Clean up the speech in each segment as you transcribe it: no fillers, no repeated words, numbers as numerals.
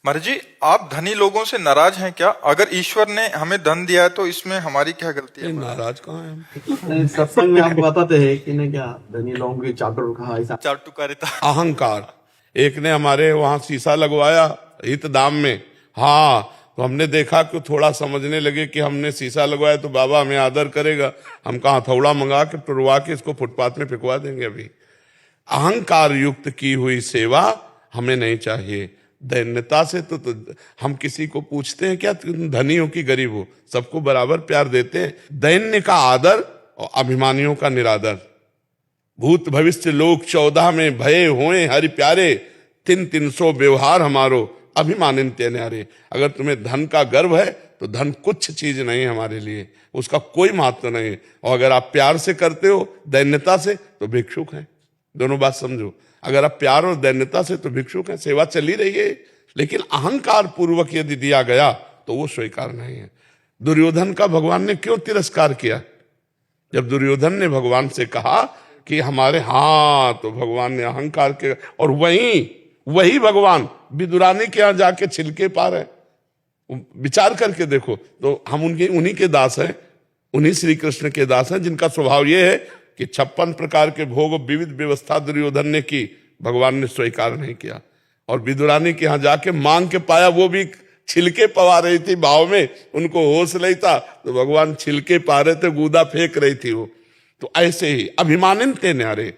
महाराज जी, आप धनी लोगों से नाराज हैं क्या? अगर ईश्वर ने हमें धन दिया है तो इसमें हमारी क्या गलती है? नाराज कहाँ है हम? नहीं, सत्संग में आप बताते हैं कि नहीं क्या धनी लोगों की चाटुर कहा ऐसा चाटुकारिता। अहंकार। एक ने हमारे वहां शीशा लगवाया हित दाम में, हाँ, तो हमने देखा कि थोड़ा समझने लगे कि हमने शीशा लगवाया तो बाबा हमें आदर करेगा। हम कहा हथौड़ा मंगा के टुरवा के इसको फुटपाथ में फेंकवा देंगे। अभी अहंकार युक्त की हुई सेवा हमें नहीं चाहिए। दैन्यता से तो हम किसी को पूछते हैं क्या तुम धनी हो कि गरीब हो? सबको बराबर प्यार देते हैं। दैन्य का आदर और अभिमानियों का निरादर। भूत भविष्य लोक 14 में भये होए हरि प्यारे, 300 व्यवहार हमारो अभिमानित न्यारे। अगर तुम्हें धन का गर्व है तो धन कुछ चीज नहीं है हमारे लिए, उसका कोई महत्व नहीं है। और अगर आप प्यार से करते हो दैन्यता से तो भिक्षुक हैं। दोनों बात समझो, अगर आप प्यार और दैन्यता से तो भिक्षुक हैं, सेवा चली रही है। लेकिन अहंकार पूर्वक यदि दिया गया तो वो स्वीकार नहीं है। दुर्योधन का भगवान ने क्यों तिरस्कार किया? जब दुर्योधन ने भगवान से कहा कि हमारे, हाँ, तो भगवान ने अहंकार के, और वही भगवान विदुरानी के यहां जाके छिलके पा रहे। विचार करके देखो तो हम उन्हीं के दास हैं, उन्हीं श्री कृष्ण के दास हैं जिनका स्वभाव ये है कि 56 प्रकार के भोग विविध व्यवस्था दुर्योधन ने की, भगवान ने स्वीकार नहीं किया। और विदुरानी के यहां जाके मांग के पाया, वो भी छिलके पवा रही थी भाव में, उनको होश नहीं था तो भगवान छिलके पा रहे थे, गूदा फेंक रही थी वो। तो ऐसे ही अभिमानित थे न्यारे।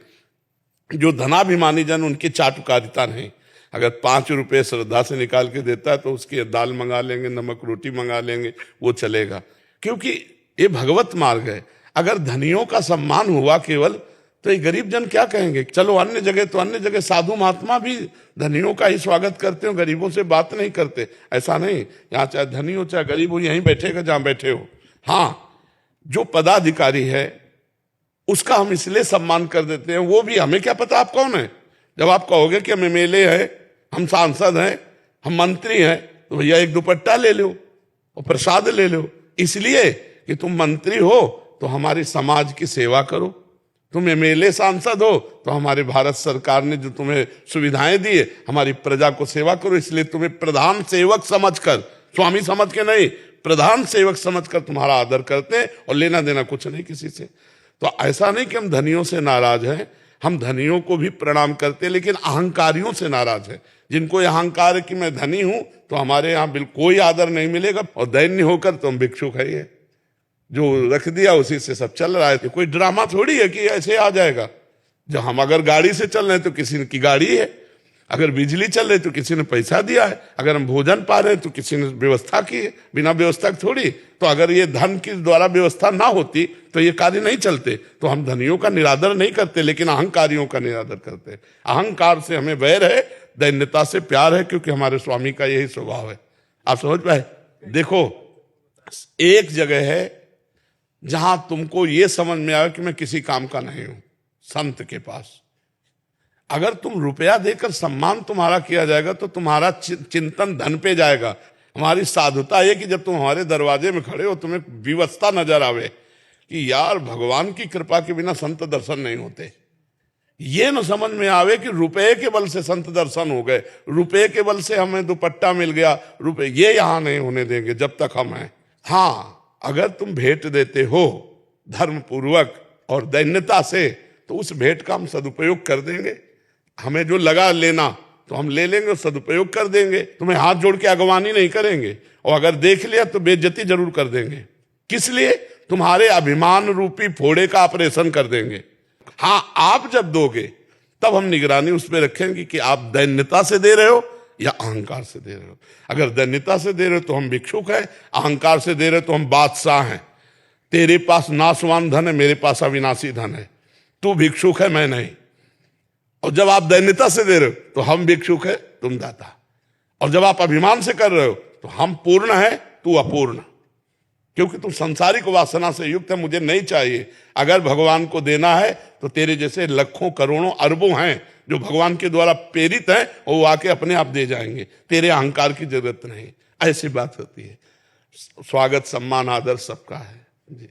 जो धनाभिमानी जन, उनकी चाटुकारिता नहीं। अगर 5 रुपए श्रद्धा से निकाल के देता है तो उसकी दाल मंगा लेंगे, नमक रोटी मंगा लेंगे, वो चलेगा, क्योंकि ये भगवत मार्ग है। अगर धनियों का सम्मान हुआ केवल तो ये गरीब जन क्या कहेंगे? चलो अन्य जगह तो अन्य जगह साधु महात्मा भी धनियों का ही स्वागत करते हो, गरीबों से बात नहीं करते। ऐसा नहीं, यहाँ चाहे धनी हो चाहे गरीब हो, यहीं बैठेगा जहां बैठे हो। हाँ, जो पदाधिकारी है उसका हम इसलिए सम्मान कर देते हैं, वो भी हमें क्या पता आप कौन है। जब आप कहोगे कि हम एमएलए हैं, हम सांसद हैं, हम मंत्री हैं, तो भैया एक दुपट्टा ले लो और प्रसाद ले लो, इसलिए कि तुम मंत्री हो तो हमारे समाज की सेवा करो। तुम एमएलए सांसद हो तो हमारे भारत सरकार ने जो तुम्हें सुविधाएं दी है, हमारी प्रजा को सेवा करो। इसलिए तुम्हें प्रधान सेवक समझकर, स्वामी समझ के नहीं, प्रधान सेवक समझकर तुम्हारा आदर करते हैं, और लेना देना कुछ नहीं किसी से। तो ऐसा नहीं कि हम धनियों से नाराज हैं, हम धनियों को भी प्रणाम करते हैं, लेकिन अहंकारियों से नाराज है। जिनको यह अहंकार है कि मैं धनी हूं तो हमारे यहाँ बिल्कुल कोई आदर नहीं मिलेगा, और दैन्य होकर तो हम भिक्षुक है। ये जो रख दिया उसी से सब चल रहा है। कोई ड्रामा थोड़ी है कि ऐसे आ जाएगा। जो हम अगर गाड़ी से चल रहे हैं तो किसी की गाड़ी है, अगर बिजली चल रही तो किसी ने पैसा दिया है, अगर हम भोजन पा रहे हैं तो किसी ने व्यवस्था की है, बिना व्यवस्था की थोड़ी। तो अगर ये धन के द्वारा व्यवस्था ना होती तो ये कार्य नहीं चलते। तो हम धनियों का निरादर नहीं करते, लेकिन अहंकारियों का निरादर करते हैं। अहंकार से हमें वैर है, दैन्यता से प्यार है, क्योंकि हमारे स्वामी का यही स्वभाव है। आप समझ पाए? देखो, एक जगह है जहां तुमको ये समझ में आए कि मैं किसी काम का नहीं हूं, संत के पास। अगर तुम रुपया देकर सम्मान तुम्हारा किया जाएगा तो तुम्हारा चिंतन धन पे जाएगा। हमारी साधुता है कि जब तुम हमारे दरवाजे में खड़े हो, तुम्हें विवशता नजर आवे कि यार भगवान की कृपा के बिना संत दर्शन नहीं होते। ये न समझ में आवे कि रुपए के बल से संत दर्शन हो गए, रुपए के बल से हमें दुपट्टा मिल गया, रुपए, ये यहां नहीं होने देंगे जब तक हम हैं। हाँ, अगर तुम भेंट देते हो धर्म पूर्वक और दैन्यता से, तो उस भेंट का हम सदुपयोग कर देंगे। हमें जो लगा लेना तो हम ले लेंगे, सदुपयोग कर देंगे। तुम्हें हाथ जोड़ के अगवानी नहीं करेंगे, और अगर देख लिया तो बेइज्जती जरूर कर देंगे। किस लिए? तुम्हारे अभिमान रूपी फोड़े का ऑपरेशन कर देंगे। हाँ, आप जब दोगे तब हम निगरानी उस पर रखेंगे कि आप दैन्यता से दे रहे हो या अहंकार से दे रहे हो। अगर दैन्यता से दे रहे हो तो हम भिक्षुक हैं, अहंकार से दे रहे हो तो हम बादशाह हैं। तेरे पास नाशवान धन है, मेरे पास अविनाशी धन है। तू भिक्षुक है, मैं नहीं। और जब आप दैन्यता से दे रहे हो तो हम भिक्षुक है, तुम दाता। और जब आप अभिमान से कर रहे हो तो हम पूर्ण है, तू अपूर्ण, क्योंकि तुम सांसारिक वासना से युक्त है, मुझे नहीं चाहिए। अगर भगवान को देना है तो तेरे जैसे लाखों करोड़ों अरबों हैं जो भगवान के द्वारा प्रेरित हैं, और वो आके अपने आप दे जाएंगे, तेरे अहंकार की जरूरत नहीं। ऐसी बात होती है। स्वागत सम्मान आदर सबका है जी।